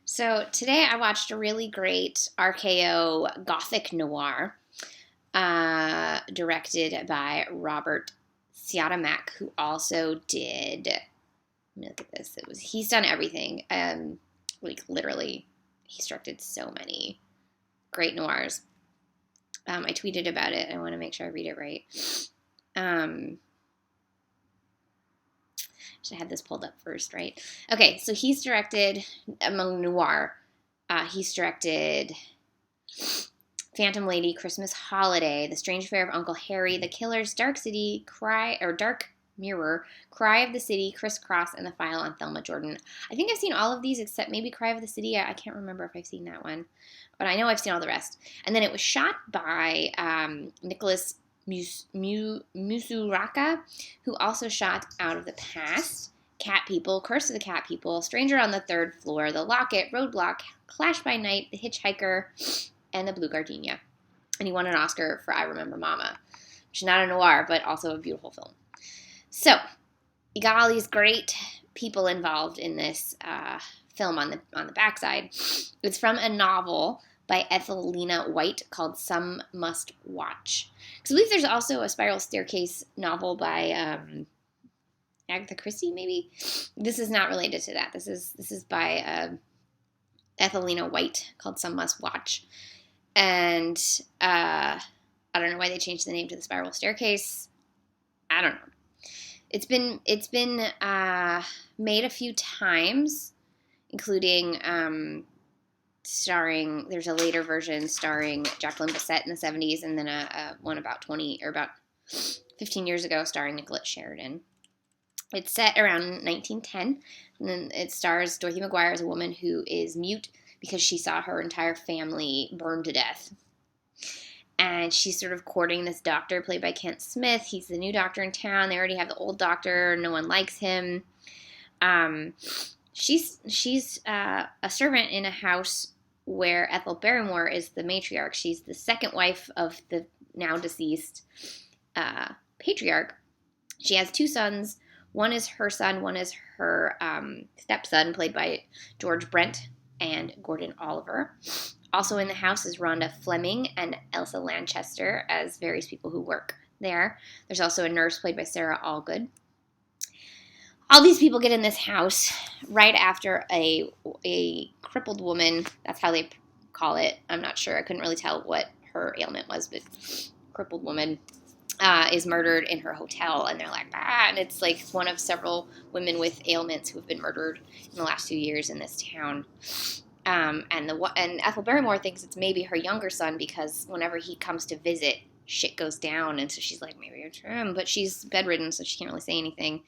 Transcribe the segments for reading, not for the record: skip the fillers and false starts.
So today I watched a really great RKO Gothic noir, directed by Robert Siodmak, who also did. Let me look at this. He's done everything. Like literally, he's directed so many great noirs. I tweeted about it. I want to make sure I read it right. Should have had this pulled up first, right? Okay, so he's directed among noir. He's directed Phantom Lady, Christmas Holiday, The Strange Affair of Uncle Harry, The Killers, Dark City, Dark Mirror, Cry of the City, Crisscross, and The File on Thelma Jordan. I think I've seen all of these except maybe Cry of the City. I can't remember if I've seen that one, but I know I've seen all the rest. And then it was shot by Nicholas Musuraka, who also shot Out of the Past, Cat People, Curse of the Cat People, Stranger on the Third Floor, The Locket, Roadblock, Clash by Night, The Hitchhiker, and The Blue Gardenia. And he won an Oscar for I Remember Mama, which is not a noir, but also a beautiful film. So, you got all these great people involved in this film on the backside. It's from a novel by Ethel White called Some Must Watch. Because I believe there's also a Spiral Staircase novel by Agatha Christie, maybe? This is not related to that. This is by Ethel White called Some Must Watch. And I don't know why they changed the name to The Spiral Staircase. I don't know. It's been made a few times, including starring. There's a later version starring Jacqueline Bisset in the 70s, and then a one about 15 years ago starring Nicolette Sheridan. It's set around 1910, and then it stars Dorothy McGuire as a woman who is mute because she saw her entire family burned to death. And she's sort of courting this doctor played by Kent Smith. He's the new doctor in town. They already have the old doctor. No one likes him. She's a servant in a house where Ethel Barrymore is the matriarch. She's the second wife of the now deceased patriarch. She has two sons. One is her son. One is her stepson, played by George Brent and Gordon Oliver. Also in the house is Rhonda Fleming and Elsa Lanchester as various people who work there. There's also a nurse played by Sarah Allgood. All these people get in this house right after a crippled woman, that's how they call it. I'm not sure. I couldn't really tell what her ailment was, but crippled woman is murdered in her hotel. And they're like, and it's like one of several women with ailments who have been murdered in the last 2 years in this town. And Ethel Barrymore thinks it's maybe her younger son because whenever he comes to visit, shit goes down, and so she's like, maybe it's him, but she's bedridden, so she can't really say anything.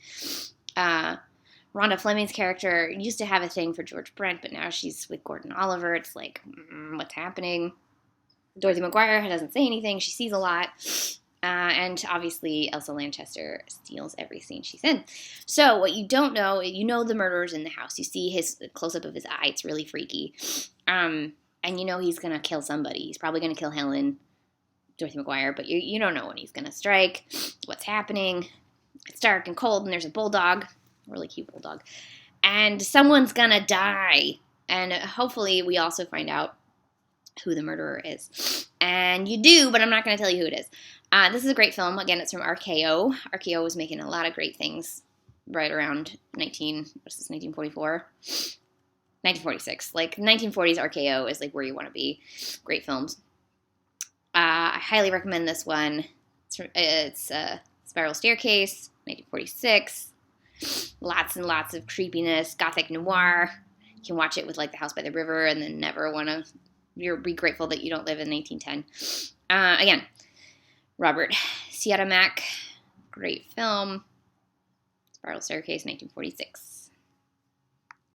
Rhonda Fleming's character used to have a thing for George Brent, but now she's with Gordon Oliver. It's like, what's happening? Dorothy McGuire doesn't say anything. She sees a lot. And obviously Elsa Lanchester steals every scene she's in. So what you don't know, you know the murderer's in the house. You see his close-up of his eye. It's really freaky. And you know he's going to kill somebody. He's probably going to kill Helen, Dorothy McGuire, but you don't know when he's going to strike, what's happening. It's dark and cold, and there's a bulldog, a really cute bulldog. And someone's going to die. And hopefully we also find out who the murderer is. And you do, but I'm not going to tell you who it is. This is a great film. Again, it's from RKO. RKO was making a lot of great things right around 1944? 1946. Like, 1940s RKO is like where you want to be. Great films. I highly recommend this one. It's Spiral Staircase, 1946. Lots and lots of creepiness, gothic noir. You can watch it with like The House by the River and then never want to... be grateful that you don't live in 1910. Again, Robert Siodmak, great film. Spiral Staircase, 1946.